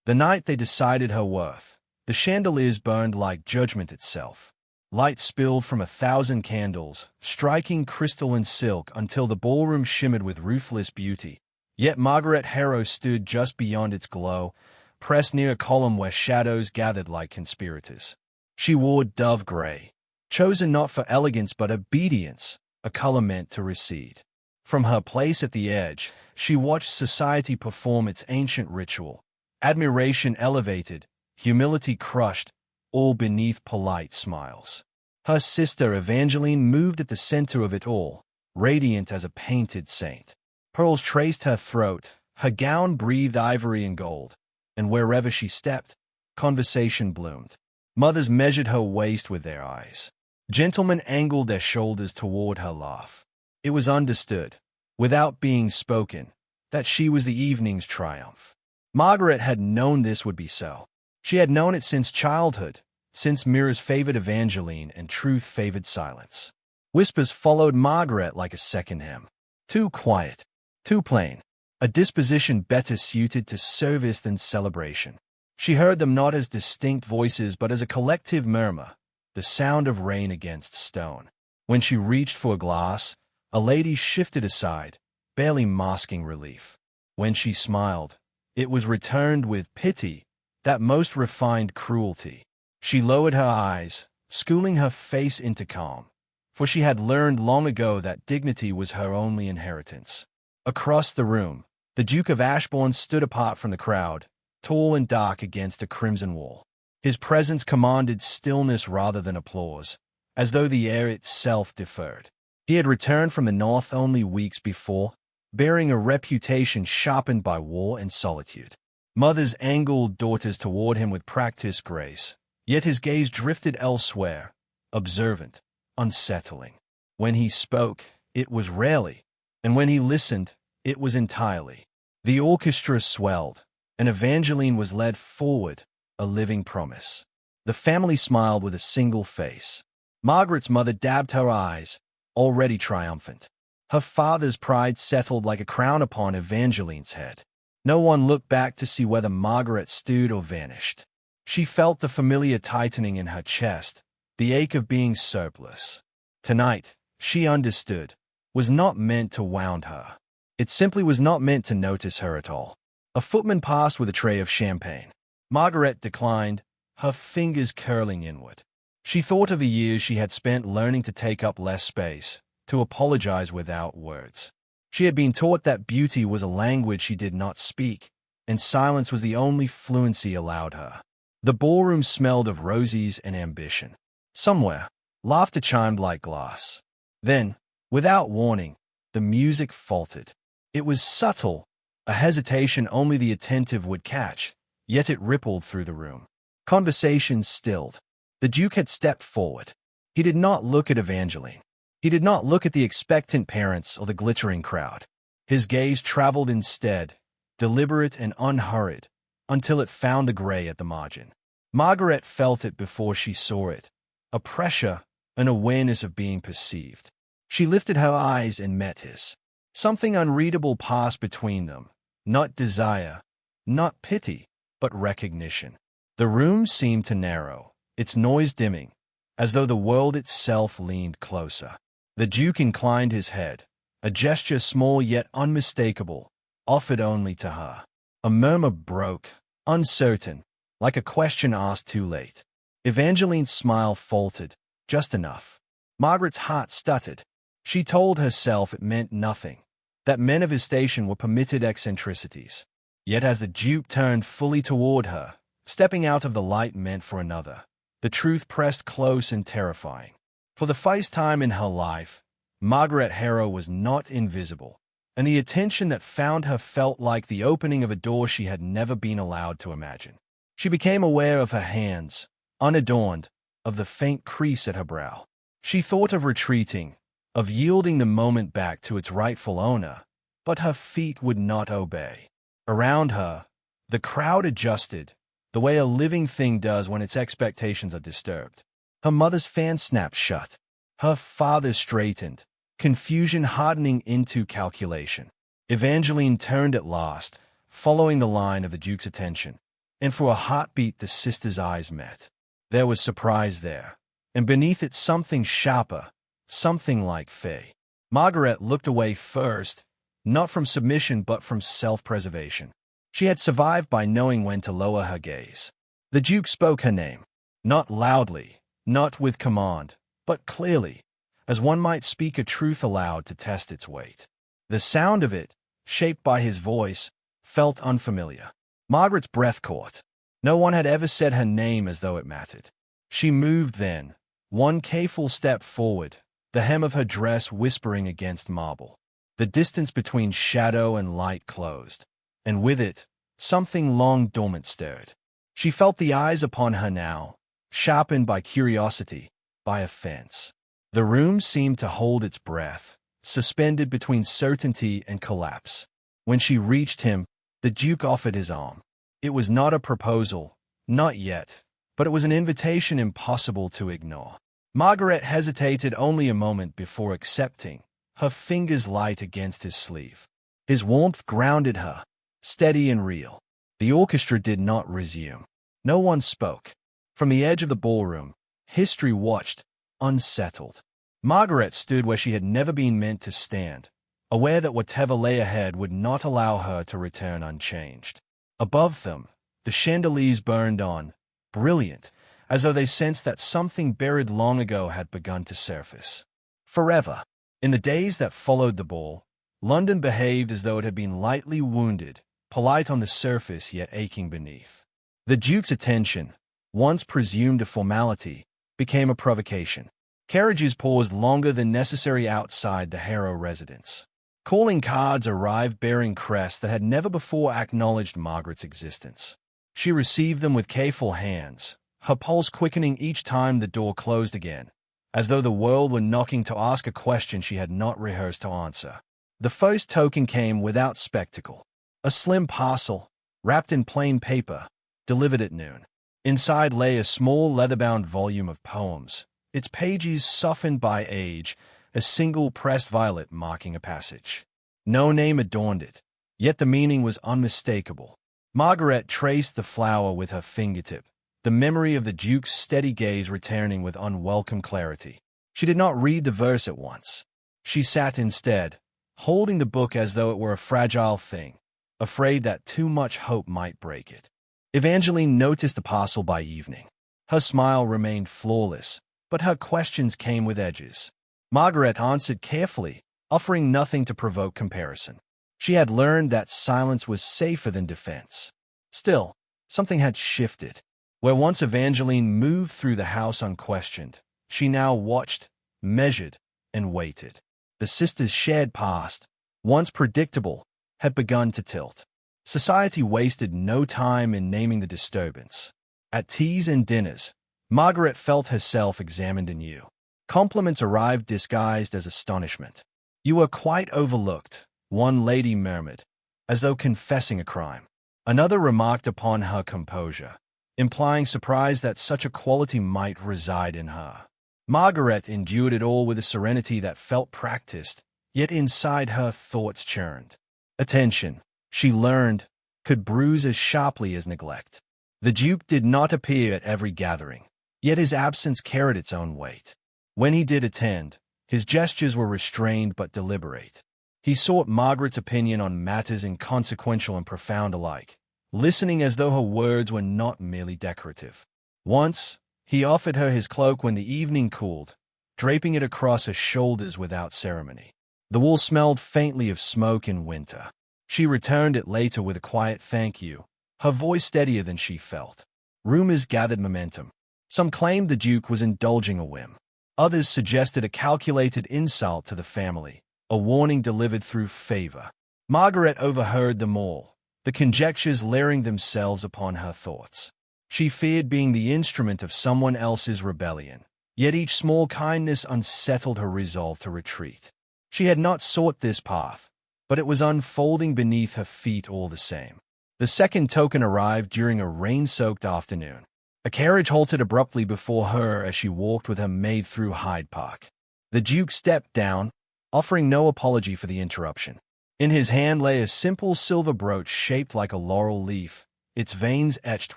The night they decided her worth, the chandeliers burned like judgment itself. Light spilled from 1,000 candles, striking crystal and silk until the ballroom shimmered with ruthless beauty. Yet Margaret Harrow stood just beyond its glow, pressed near a column where shadows gathered like conspirators. She wore dove gray, chosen not for elegance but obedience, a color meant to recede. From her place at the edge, she watched society perform its ancient ritual. Admiration elevated, humility crushed, all beneath polite smiles. Her sister Evangeline moved at the center of it all, radiant as a painted saint. Pearls traced her throat, her gown breathed ivory and gold, and wherever she stepped, conversation bloomed. Mothers measured her waist with their eyes. Gentlemen angled their shoulders toward her laugh. It was understood, without being spoken, that she was the evening's triumph. Margaret had known this would be so. She had known it since childhood, since mirrors favored Evangeline and truth favored silence. Whispers followed Margaret like a second hymn. Too quiet, too plain, a disposition better suited to service than celebration. She heard them not as distinct voices but as a collective murmur, the sound of rain against stone. When she reached for a glass, a lady shifted aside, barely masking relief. When she smiled, it was returned with pity, that most refined cruelty. She lowered her eyes, schooling her face into calm, for she had learned long ago that dignity was her only inheritance. Across the room, the Duke of Ashbourne stood apart from the crowd, tall and dark against a crimson wall. His presence commanded stillness rather than applause, as though the air itself deferred. He had returned from the north only weeks before, bearing a reputation sharpened by war and solitude. Mothers angled daughters toward him with practiced grace, yet his gaze drifted elsewhere, observant, unsettling. When he spoke, it was rarely, and when he listened, it was entirely. The orchestra swelled, and Evangeline was led forward, a living promise. The family smiled with a single face. Margaret's mother dabbed her eyes, already triumphant. Her father's pride settled like a crown upon Evangeline's head. No one looked back to see whether Margaret stood or vanished. She felt the familiar tightening in her chest, the ache of being surplus. Tonight, she understood, was not meant to wound her. It simply was not meant to notice her at all. A footman passed with a tray of champagne. Margaret declined, her fingers curling inward. She thought of the years she had spent learning to take up less space, to apologize without words. She had been taught that beauty was a language she did not speak, and silence was the only fluency allowed her. The ballroom smelled of roses and ambition. Somewhere, laughter chimed like glass. Then, without warning, the music faltered. It was subtle, a hesitation only the attentive would catch, yet it rippled through the room. Conversation stilled. The Duke had stepped forward. He did not look at Evangeline. He did not look at the expectant parents or the glittering crowd. His gaze traveled instead, deliberate and unhurried, until it found the gray at the margin. Margaret felt it before she saw it, a pressure, an awareness of being perceived. She lifted her eyes and met his. Something unreadable passed between them, not desire, not pity, but recognition. The room seemed to narrow, its noise dimming, as though the world itself leaned closer. The Duke inclined his head, a gesture small yet unmistakable, offered only to her. A murmur broke, uncertain, like a question asked too late. Evangeline's smile faltered, just enough. Margaret's heart stuttered. She told herself it meant nothing, that men of his station were permitted eccentricities. Yet as the Duke turned fully toward her, stepping out of the light meant for another, the truth pressed close and terrifying. For the first time in her life, Margaret Harrow was not invisible, and the attention that found her felt like the opening of a door she had never been allowed to imagine. She became aware of her hands, unadorned, of the faint crease at her brow. She thought of retreating, of yielding the moment back to its rightful owner, but her feet would not obey. Around her, the crowd adjusted, the way a living thing does when its expectations are disturbed. Her mother's fan snapped shut. Her father straightened, confusion hardening into calculation. Evangeline turned at last, following the line of the Duke's attention. and for a heartbeat the sisters' eyes met. There was surprise there, and beneath it something sharper, something like Faye. Margaret looked away first, not from submission but from self-preservation. She had survived by knowing when to lower her gaze. The Duke spoke her name, not loudly, not with command, but clearly, as one might speak a truth aloud to test its weight. The sound of it, shaped by his voice, felt unfamiliar. Margaret's breath caught. No one had ever said her name as though it mattered. She moved then, one careful step forward, the hem of her dress whispering against marble. The distance between shadow and light closed, and with it, something long dormant stirred. She felt the eyes upon her now, sharpened by curiosity, by offense. The room seemed to hold its breath, suspended between certainty and collapse. When she reached him, the Duke offered his arm. It was not a proposal, not yet, but it was an invitation impossible to ignore. Margaret hesitated only a moment before accepting, her fingers light against his sleeve. His warmth grounded her, steady and real. The orchestra did not resume. No one spoke. From the edge of the ballroom, history watched, unsettled. Margaret stood where she had never been meant to stand, aware that whatever lay ahead would not allow her to return unchanged. Above them, the chandeliers burned on, brilliant, as though they sensed that something buried long ago had begun to surface. Forever. In the days that followed the ball, London behaved as though it had been lightly wounded, polite on the surface yet aching beneath. The Duke's attention, once presumed a formality, became a provocation. Carriages paused longer than necessary outside the Harrow residence. Calling cards arrived bearing crests that had never before acknowledged Margaret's existence. She received them with careful hands, her pulse quickening each time the door closed again, as though the world were knocking to ask a question she had not rehearsed to answer. The first token came without spectacle. A slim parcel, wrapped in plain paper, delivered at noon. Inside lay a small leather-bound volume of poems, its pages softened by age, a single pressed violet marking a passage. No name adorned it, yet the meaning was unmistakable. Margaret traced the flower with her fingertip, the memory of the Duke's steady gaze returning with unwelcome clarity. She did not read the verse at once. She sat instead, holding the book as though it were a fragile thing, afraid that too much hope might break it. Evangeline noticed the parcel by evening. Her smile remained flawless, but her questions came with edges. Margaret answered carefully, offering nothing to provoke comparison. She had learned that silence was safer than defense. Still, something had shifted. Where once Evangeline moved through the house unquestioned, she now watched, measured, and waited. The sisters' shared past, once predictable, had begun to tilt. Society wasted no time in naming the disturbance. At teas and dinners, Margaret felt herself examined anew. Compliments arrived disguised as astonishment. "You were quite overlooked," one lady murmured, as though confessing a crime. Another remarked upon her composure, implying surprise that such a quality might reside in her. Margaret endured it all with a serenity that felt practiced, yet inside her thoughts churned. Attention, she learned, could bruise as sharply as neglect. The Duke did not appear at every gathering, yet his absence carried its own weight. When he did attend, his gestures were restrained but deliberate. He sought Margaret's opinion on matters inconsequential and profound alike, listening as though her words were not merely decorative. Once, he offered her his cloak when the evening cooled, draping it across her shoulders without ceremony. The wool smelled faintly of smoke in winter. She returned it later with a quiet thank you, her voice steadier than she felt. Rumors gathered momentum. Some claimed the Duke was indulging a whim. Others suggested a calculated insult to the family, a warning delivered through favor. Margaret overheard them all, the conjectures layering themselves upon her thoughts. She feared being the instrument of someone else's rebellion, yet each small kindness unsettled her resolve to retreat. She had not sought this path, but it was unfolding beneath her feet all the same. The second token arrived during a rain-soaked afternoon. A carriage halted abruptly before her as she walked with her maid through Hyde Park. The Duke stepped down, offering no apology for the interruption. In his hand lay a simple silver brooch shaped like a laurel leaf, its veins etched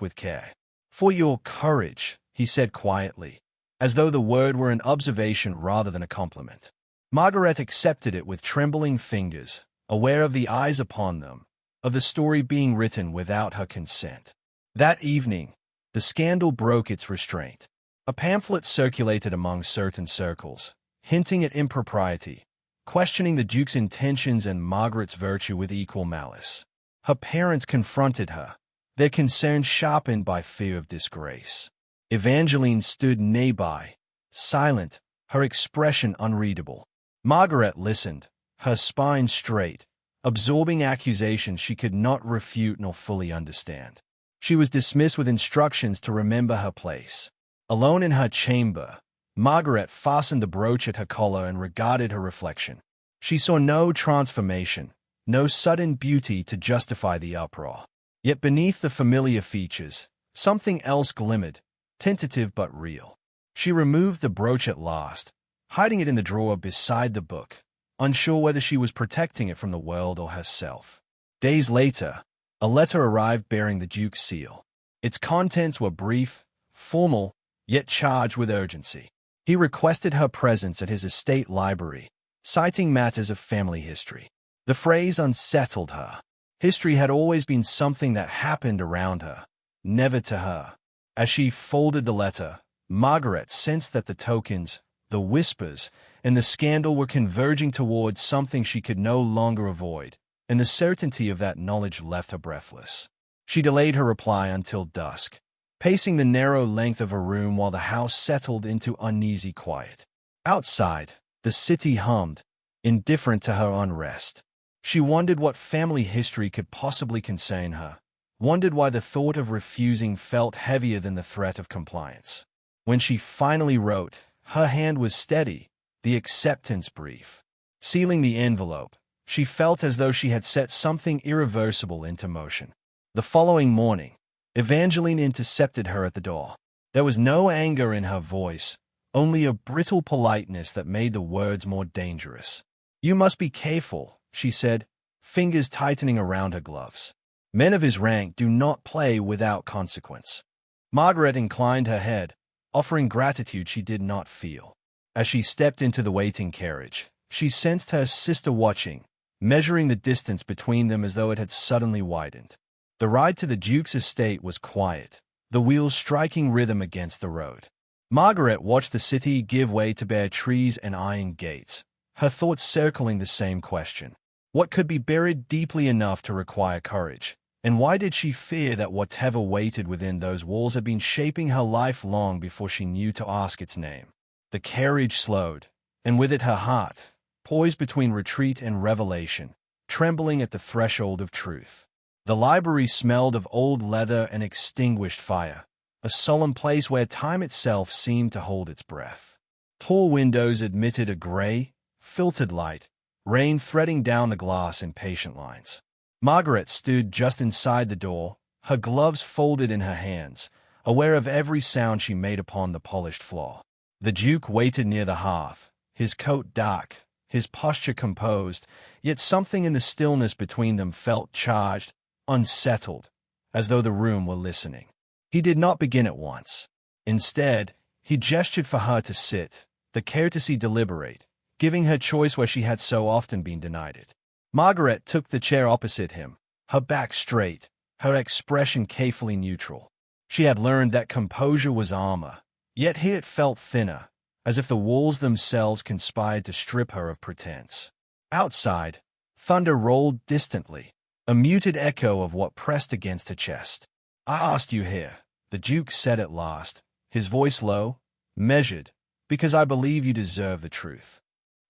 with care. "For your courage," he said quietly, as though the word were an observation rather than a compliment. Margaret accepted it with trembling fingers, aware of the eyes upon them, of the story being written without her consent. That evening, the scandal broke its restraint. A pamphlet circulated among certain circles, hinting at impropriety, questioning the Duke's intentions and Margaret's virtue with equal malice. Her parents confronted her, their concern sharpened by fear of disgrace. Evangeline stood nearby, silent, her expression unreadable. Margaret listened, her spine straight, absorbing accusations she could not refute nor fully understand. She was dismissed with instructions to remember her place. Alone in her chamber, Margaret fastened the brooch at her collar and regarded her reflection. She saw no transformation, no sudden beauty to justify the uproar. Yet beneath the familiar features, something else glimmered, tentative but real. She removed the brooch at last, hiding it in the drawer beside the book, unsure whether she was protecting it from the world or herself. Days later, a letter arrived bearing the Duke's seal. Its contents were brief, formal, yet charged with urgency. He requested her presence at his estate library, citing matters of family history. The phrase unsettled her. History had always been something that happened around her, never to her. As she folded the letter, Margaret sensed that the tokens, the whispers, and the scandal were converging towards something she could no longer avoid, and the certainty of that knowledge left her breathless. She delayed her reply until dusk, pacing the narrow length of her room while the house settled into uneasy quiet. Outside, the city hummed, indifferent to her unrest. She wondered what family history could possibly concern her, wondered why the thought of refusing felt heavier than the threat of compliance. When she finally wrote, her hand was steady, the acceptance brief. Sealing the envelope, she felt as though she had set something irreversible into motion. The following morning, Evangeline intercepted her at the door. There was no anger in her voice, only a brittle politeness that made the words more dangerous. "You must be careful," she said, fingers tightening around her gloves. "Men of his rank do not play without consequence." Margaret inclined her head, offering gratitude she did not feel. As she stepped into the waiting carriage, she sensed her sister watching, measuring the distance between them as though it had suddenly widened. The ride to the Duke's estate was quiet, the wheels striking rhythm against the road. Margaret watched the city give way to bare trees and iron gates, her thoughts circling the same question. What could be buried deeply enough to require courage? And why did she fear that whatever waited within those walls had been shaping her life long before she knew to ask its name? The carriage slowed, and with it her heart, poised between retreat and revelation, trembling at the threshold of truth. The library smelled of old leather and extinguished fire, a solemn place where time itself seemed to hold its breath. Tall windows admitted a gray, filtered light, rain threading down the glass in patient lines. Margaret stood just inside the door, her gloves folded in her hands, aware of every sound she made upon the polished floor. The Duke waited near the hearth, his coat dark, his posture composed, yet something in the stillness between them felt charged, unsettled, as though the room were listening. He did not begin at once. Instead, he gestured for her to sit, the courtesy deliberate, giving her choice where she had so often been denied it. Margaret took the chair opposite him, her back straight, her expression carefully neutral. She had learned that composure was armor, yet here it felt thinner, as if the walls themselves conspired to strip her of pretense. Outside, thunder rolled distantly, a muted echo of what pressed against her chest. "I asked you here," the Duke said at last, his voice low, measured, "because I believe you deserve the truth."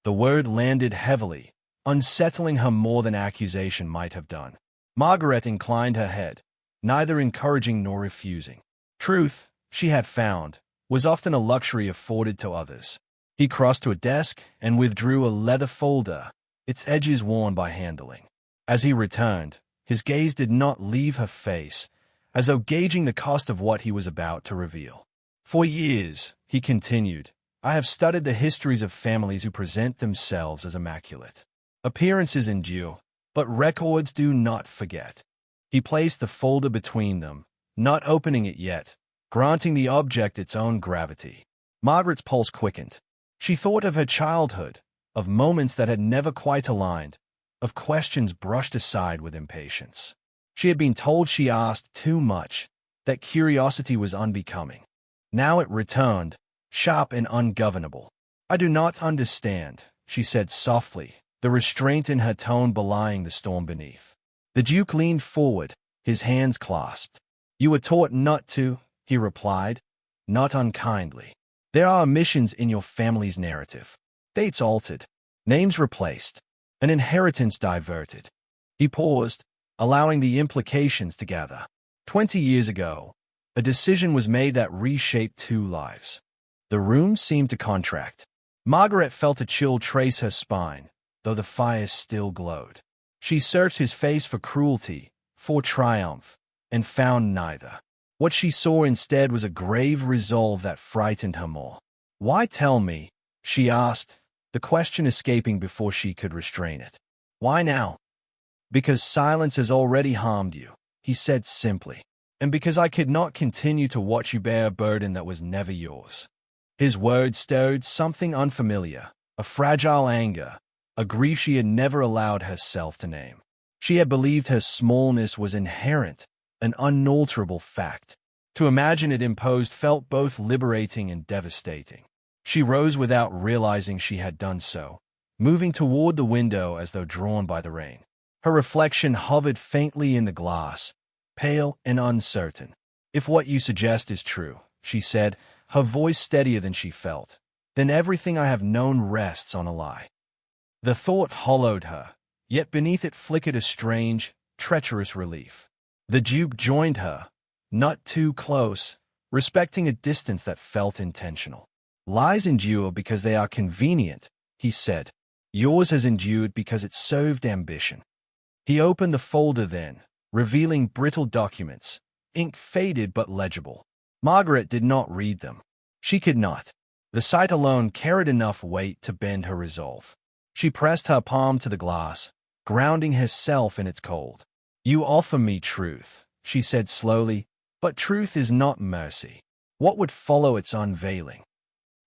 The word landed heavily, unsettling her more than accusation might have done. Margaret inclined her head, neither encouraging nor refusing. Truth, she had found, was often a luxury afforded to others. He crossed to a desk and withdrew a leather folder, its edges worn by handling. As he returned, his gaze did not leave her face, as though gauging the cost of what he was about to reveal. "For years," he continued, "I have studied the histories of families who present themselves as immaculate. Appearances endure, but records do not forget. He placed the folder between them, not opening it yet, granting the object its own gravity. Margaret's pulse quickened. She thought of her childhood, of moments that had never quite aligned, of questions brushed aside with impatience. She had been told she asked too much, that curiosity was unbecoming. Now it returned, sharp and ungovernable. "I do not understand," she said softly, the restraint in her tone belying the storm beneath. The Duke leaned forward, his hands clasped. "You were taught not to," he replied, not unkindly. "There are omissions in your family's narrative. Dates altered, names replaced, an inheritance diverted." He paused, allowing the implications to gather. 20 years ago, a decision was made that reshaped 2 lives. The room seemed to contract. Margaret felt a chill trace her spine, though the fire still glowed. She searched his face for cruelty, for triumph, and found neither. What she saw instead was a grave resolve that frightened her more. "Why tell me?" she asked, the question escaping before she could restrain it. "Why now?" "Because silence has already harmed you," he said simply, "and because I could not continue to watch you bear a burden that was never yours." His words stirred something unfamiliar, a fragile anger, a grief she had never allowed herself to name. She had believed her smallness was inherent, an unalterable fact. To imagine it imposed felt both liberating and devastating. She rose without realizing she had done so, moving toward the window as though drawn by the rain. Her reflection hovered faintly in the glass, pale and uncertain. "If what you suggest is true," she said, her voice steadier than she felt, "then everything I have known rests on a lie." The thought hollowed her, yet beneath it flickered a strange, treacherous relief. The Duke joined her, not too close, respecting a distance that felt intentional. "Lies endure because they are convenient," he said. "Yours has endured because it served ambition." He opened the folder then, revealing brittle documents, ink faded but legible. Margaret did not read them. She could not. The sight alone carried enough weight to bend her resolve. She pressed her palm to the glass, grounding herself in its cold. "You offer me truth," she said slowly, "but truth is not mercy. What would follow its unveiling?"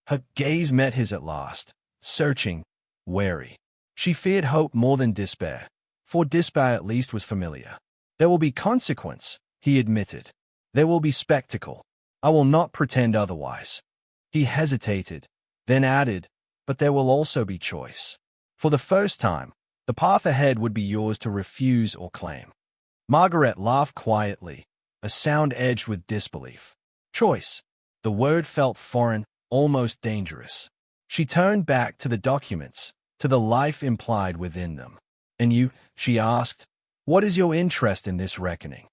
Her gaze met his at last, searching, wary. She feared hope more than despair, for despair at least was familiar. "There will be consequence," he admitted. "There will be spectacle. I will not pretend otherwise." He hesitated, then added, "But there will also be choice. For the first time, the path ahead would be yours to refuse or claim." Margaret laughed quietly, a sound edged with disbelief. Choice. The word felt foreign, almost dangerous. She turned back to the documents, to the life implied within them. "And you," she asked, "what is your interest in this reckoning?"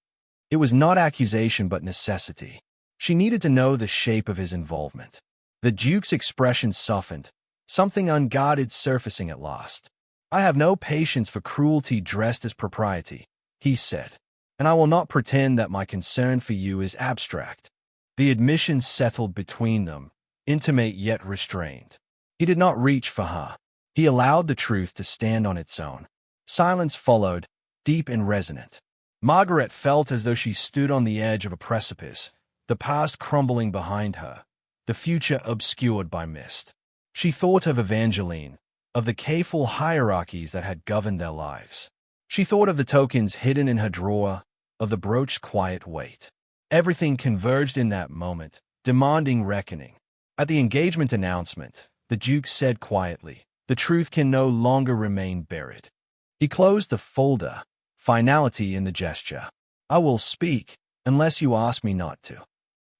It was not accusation but necessity. She needed to know the shape of his involvement. The Duke's expression softened, something unguarded surfacing at last. "I have no patience for cruelty dressed as propriety," he said, "and I will not pretend that my concern for you is abstract." The admission settled between them, intimate yet restrained. He did not reach for her. He allowed the truth to stand on its own. Silence followed, deep and resonant. Margaret felt as though she stood on the edge of a precipice, the past crumbling behind her, the future obscured by mist. She thought of Evangeline, of the careful hierarchies that had governed their lives. She thought of the tokens hidden in her drawer, of the brooch's quiet weight. Everything converged in that moment, demanding reckoning. At the engagement announcement, the Duke said quietly, "The truth can no longer remain buried." He closed the folder, finality in the gesture. "I will speak, unless you ask me not to."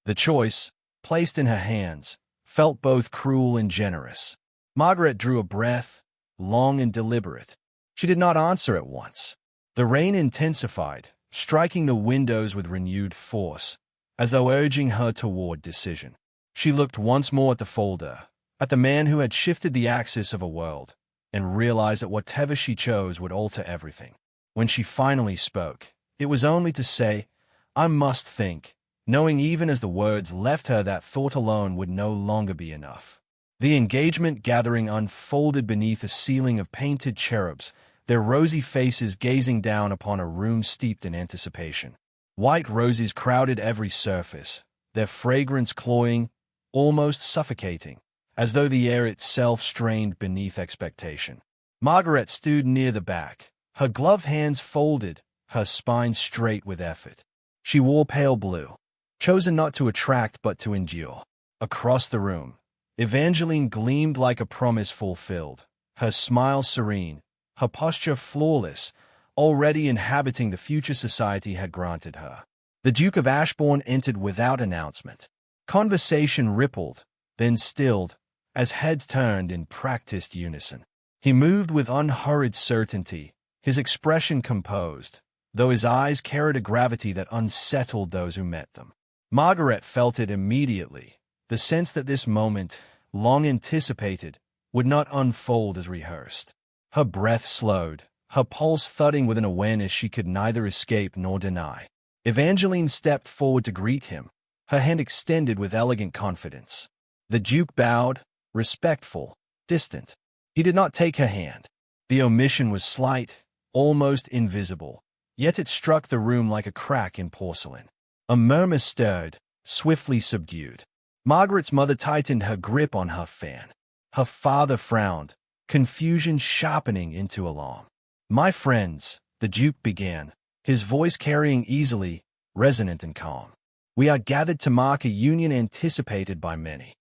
The choice, placed in her hands, felt both cruel and generous. Margaret drew a breath, long and deliberate. She did not answer at once. The rain intensified, striking the windows with renewed force, as though urging her toward decision. She looked once more at the folder, at the man who had shifted the axis of a world, and realized that whatever she chose would alter everything. When she finally spoke, it was only to say, "I must think," knowing even as the words left her that thought alone would no longer be enough. The engagement gathering unfolded beneath a ceiling of painted cherubs, their rosy faces gazing down upon a room steeped in anticipation. White roses crowded every surface, their fragrance cloying, almost suffocating, as though the air itself strained beneath expectation. Margaret stood near the back, her gloved hands folded, her spine straight with effort. She wore pale blue, chosen not to attract but to endure. Across the room, Evangeline gleamed like a promise fulfilled, her smile serene, her posture flawless, already inhabiting the future society had granted her. The Duke of Ashbourne entered without announcement. Conversation rippled, then stilled, as heads turned in practiced unison. He moved with unhurried certainty, his expression composed, though his eyes carried a gravity that unsettled those who met them. Margaret felt it immediately, the sense that this moment, long anticipated, would not unfold as rehearsed. Her breath slowed, her pulse thudding with an awareness she could neither escape nor deny. Evangeline stepped forward to greet him, her hand extended with elegant confidence. The Duke bowed, respectful, distant. He did not take her hand. The omission was slight, almost invisible, yet it struck the room like a crack in porcelain. A murmur stirred, swiftly subdued. Margaret's mother tightened her grip on her fan. Her father frowned, confusion sharpening into alarm. "My friends," the Duke began, his voice carrying easily, resonant and calm. "We are gathered to mark a union anticipated by many."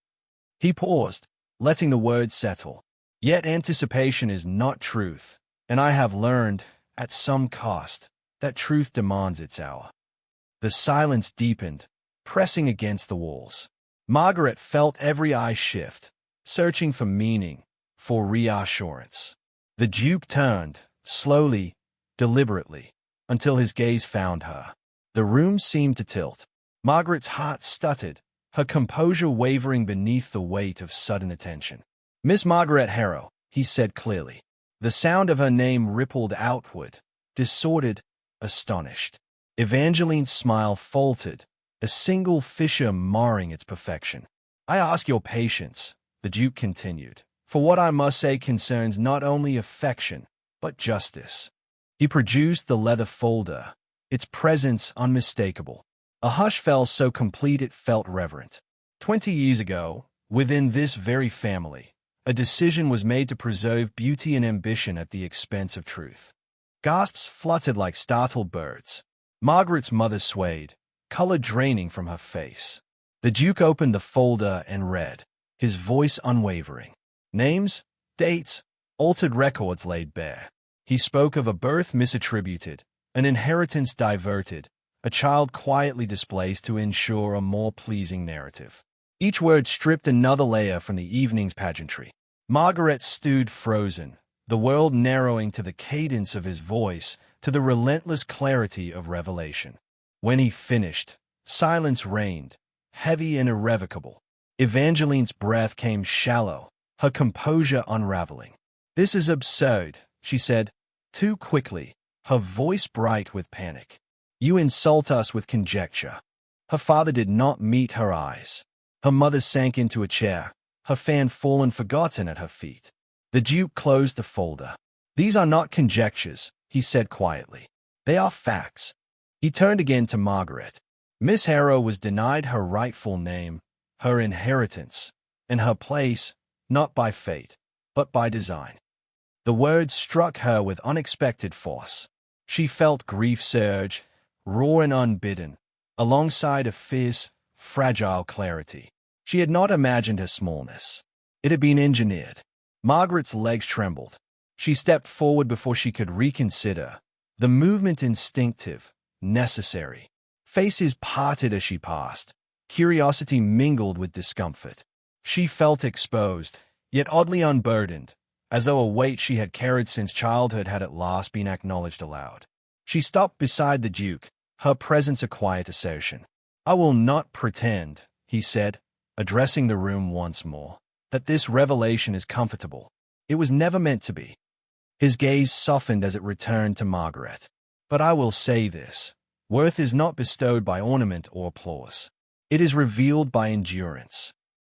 He paused, letting the words settle. "Yet anticipation is not truth, and I have learned, at some cost, that truth demands its hour." The silence deepened, pressing against the walls. Margaret felt every eye shift, searching for meaning, for reassurance. The Duke turned, slowly, deliberately, until his gaze found her. The room seemed to tilt. Margaret's heart stuttered, her composure wavering beneath the weight of sudden attention. "Miss Margaret Harrow," he said clearly. The sound of her name rippled outward, disordered, astonished. Evangeline's smile faltered, a single fissure marring its perfection. "I ask your patience," the Duke continued, "for what I must say concerns not only affection, but justice." He produced the leather folder, its presence unmistakable. A hush fell so complete it felt reverent. 20 years ago, within this very family, a decision was made to preserve beauty and ambition at the expense of truth. Gasps fluttered like startled birds. Margaret's mother swayed, color draining from her face. The Duke opened the folder and read, his voice unwavering. Names, dates, altered records laid bare. He spoke of a birth misattributed, an inheritance diverted, a child quietly displaced to ensure a more pleasing narrative. Each word stripped another layer from the evening's pageantry. Margaret stood frozen, the world narrowing to the cadence of his voice, to the relentless clarity of revelation. When he finished, silence reigned, heavy and irrevocable. Evangeline's breath came shallow, her composure unraveling. "This is absurd," she said, too quickly, her voice bright with panic. "You insult us with conjecture." Her father did not meet her eyes. Her mother sank into a chair, her fan fallen forgotten at her feet. The Duke closed the folder. "These are not conjectures," he said quietly. "They are facts." He turned again to Margaret. Miss Harrow was denied her rightful name, her inheritance, and her place, not by fate, but by design. The words struck her with unexpected force. She felt grief surge, raw and unbidden, alongside a fierce, fragile clarity. She had not imagined her smallness. It had been engineered. Margaret's legs trembled. She stepped forward before she could reconsider, the movement instinctive, necessary. Faces parted as she passed. Curiosity mingled with discomfort. She felt exposed, yet oddly unburdened, as though a weight she had carried since childhood had at last been acknowledged aloud. She stopped beside the Duke, her presence a quiet assertion. "I will not pretend," he said, addressing the room once more, "that this revelation is comfortable. It was never meant to be." His gaze softened as it returned to Margaret. "But I will say this. Worth is not bestowed by ornament or applause. It is revealed by endurance."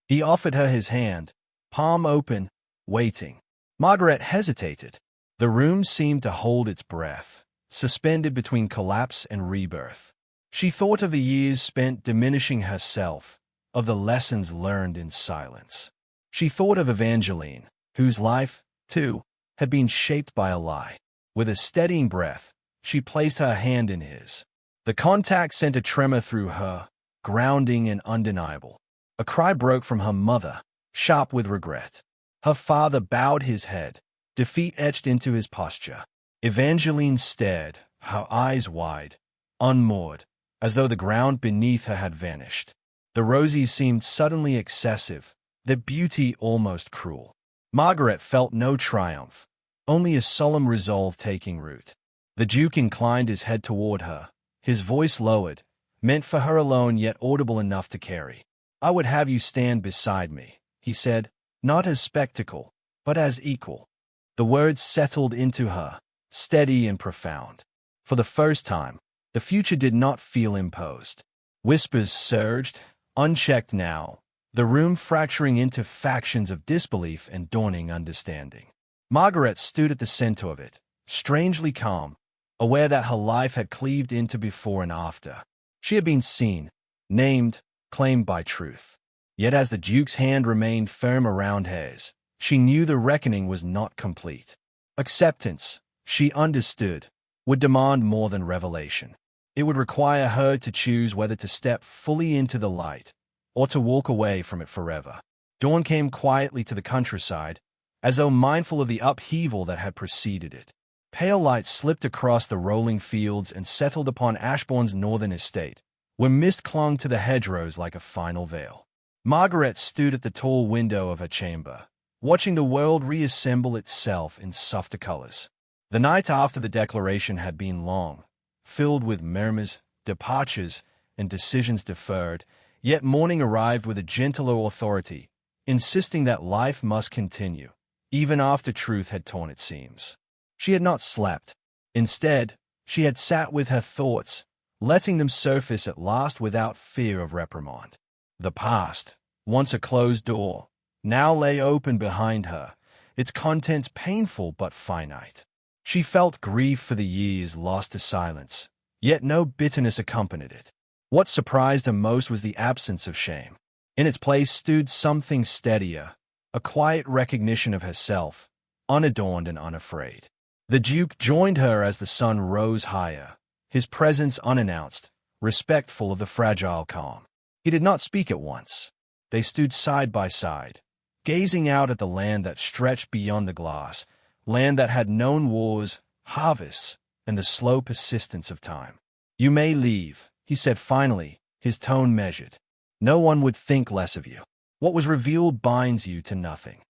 He offered her his hand, palm open, waiting. Margaret hesitated. The room seemed to hold its breath, suspended between collapse and rebirth. She thought of the years spent diminishing herself, of the lessons learned in silence. She thought of Evangeline, whose life, too, had been shaped by a lie. With a steadying breath, she placed her hand in his. The contact sent a tremor through her, grounding and undeniable. A cry broke from her mother, sharp with regret. Her father bowed his head, defeat etched into his posture. Evangeline stared, her eyes wide, unmoored, as though the ground beneath her had vanished. The roses seemed suddenly excessive, their beauty almost cruel. Margaret felt no triumph, only a solemn resolve taking root. The Duke inclined his head toward her, his voice lowered, meant for her alone yet audible enough to carry. "I would have you stand beside me," he said, "not as spectacle, but as equal." The words settled into her, steady and profound. For the first time, the future did not feel imposed. Whispers surged, unchecked now, the room fracturing into factions of disbelief and dawning understanding. Margaret stood at the center of it, strangely calm, aware that her life had cleaved into before and after. She had been seen, named, claimed by truth. Yet as the Duke's hand remained firm around hers, she knew the reckoning was not complete. Acceptance, she understood, would demand more than revelation. It would require her to choose whether to step fully into the light or to walk away from it forever. Dawn came quietly to the countryside, as though mindful of the upheaval that had preceded it. Pale light slipped across the rolling fields and settled upon Ashbourne's northern estate, where mist clung to the hedgerows like a final veil. Margaret stood at the tall window of her chamber, watching the world reassemble itself in softer colors. The night after the declaration had been long, filled with murmurs, departures, and decisions deferred, yet morning arrived with a gentler authority, insisting that life must continue, even after truth had torn its seams. She had not slept. Instead, she had sat with her thoughts, letting them surface at last without fear of reprimand. The past, once a closed door, now lay open behind her, its contents painful but finite. She felt grief for the years lost to silence, yet no bitterness accompanied it. What surprised her most was the absence of shame. In its place stood something steadier, a quiet recognition of herself, unadorned and unafraid. The Duke joined her as the sun rose higher, his presence unannounced, respectful of the fragile calm. He did not speak at once. They stood side by side, gazing out at the land that stretched beyond the glass, land that had known wars, harvests, and the slow persistence of time. "You may leave," he said finally, his tone measured. "No one would think less of you. What was revealed binds you to nothing."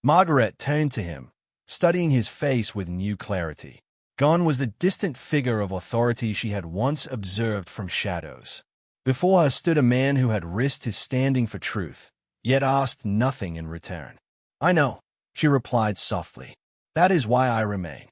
Margaret turned to him, studying his face with new clarity. Gone was the distant figure of authority she had once observed from shadows. Before her stood a man who had risked his standing for truth, yet asked nothing in return. "I know," she replied softly. "That is why I remain."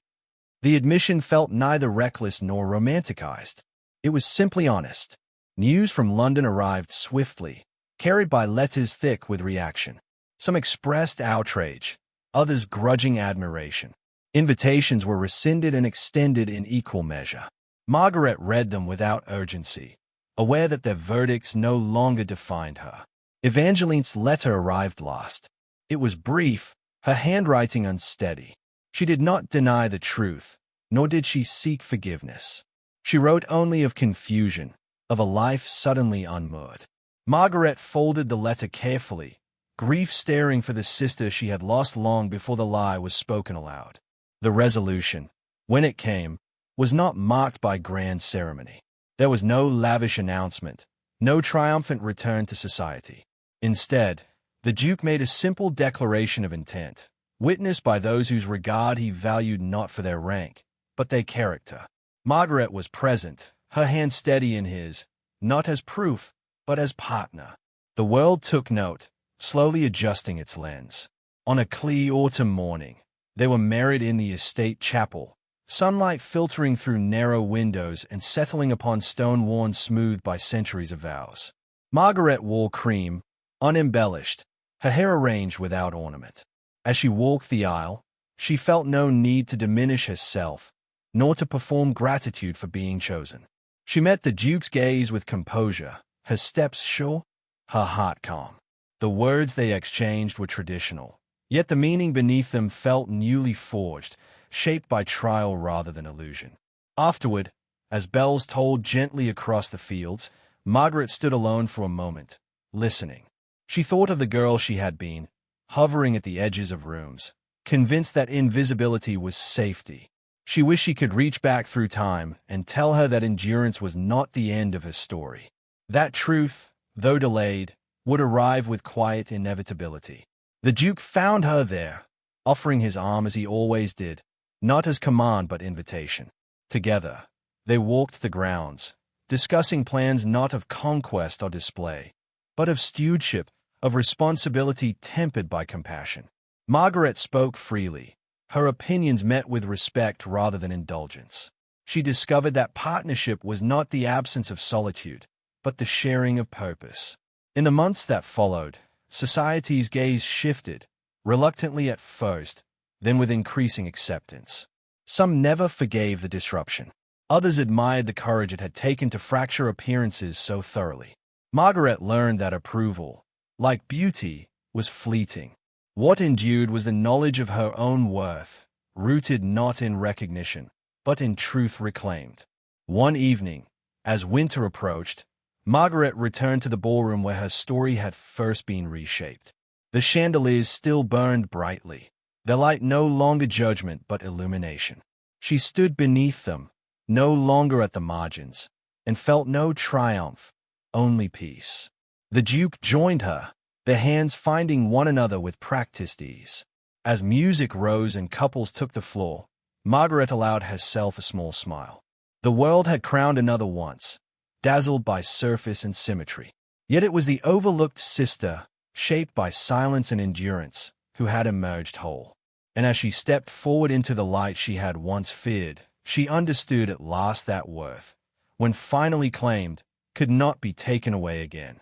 The admission felt neither reckless nor romanticized. It was simply honest. News from London arrived swiftly, carried by letters thick with reaction. Some expressed outrage, others grudging admiration. Invitations were rescinded and extended in equal measure. Margaret read them without urgency, aware that their verdicts no longer defined her. Evangeline's letter arrived last. It was brief, her handwriting unsteady. She did not deny the truth, nor did she seek forgiveness. She wrote only of confusion, of a life suddenly unmoored. Margaret folded the letter carefully, grief staring for the sister she had lost long before the lie was spoken aloud. The resolution, when it came, was not marked by grand ceremony. There was no lavish announcement, no triumphant return to society. Instead, the Duke made a simple declaration of intent, witnessed by those whose regard he valued not for their rank, but their character. Margaret was present, her hand steady in his, not as proof, but as partner. The world took note, slowly adjusting its lens. On a clear autumn morning, they were married in the estate chapel, sunlight filtering through narrow windows and settling upon stone worn smooth by centuries of vows. Margaret wore cream, unembellished, her hair arranged without ornament. As she walked the aisle, She felt no need to diminish herself, nor to perform gratitude for being chosen. She met the Duke's gaze with composure, her steps sure, her heart calm. The words they exchanged were traditional, yet the meaning beneath them felt newly forged, shaped by trial rather than illusion. Afterward, as bells tolled gently across the fields, Margaret stood alone for a moment, listening. She thought of the girl she had been, hovering at the edges of rooms, convinced that invisibility was safety. She wished she could reach back through time and tell her that endurance was not the end of her story. That truth, though delayed, would arrive with quiet inevitability. The Duke found her there, offering his arm as he always did, not as command but invitation. Together, they walked the grounds, discussing plans not of conquest or display, but of stewardship, of responsibility tempered by compassion. Margaret spoke freely, her opinions met with respect rather than indulgence. She discovered that partnership was not the absence of solitude, but the sharing of purpose. In the months that followed, society's gaze shifted, reluctantly at first, then with increasing acceptance. Some never forgave the disruption. Others admired the courage it had taken to fracture appearances so thoroughly. Margaret learned that approval, like beauty, was fleeting. What endured was the knowledge of her own worth, rooted not in recognition, but in truth reclaimed. One evening, as winter approached, Margaret returned to the ballroom where her story had first been reshaped. The chandeliers still burned brightly, their light no longer judgment but illumination. She stood beneath them, no longer at the margins, and felt no triumph, only peace. The Duke joined her, their hands finding one another with practiced ease. As music rose and couples took the floor, Margaret allowed herself a small smile. The world had crowned another once, dazzled by surface and symmetry. Yet it was the overlooked sister, shaped by silence and endurance, who had emerged whole. And as she stepped forward into the light she had once feared, she understood at last that worth, when finally claimed, could not be taken away again.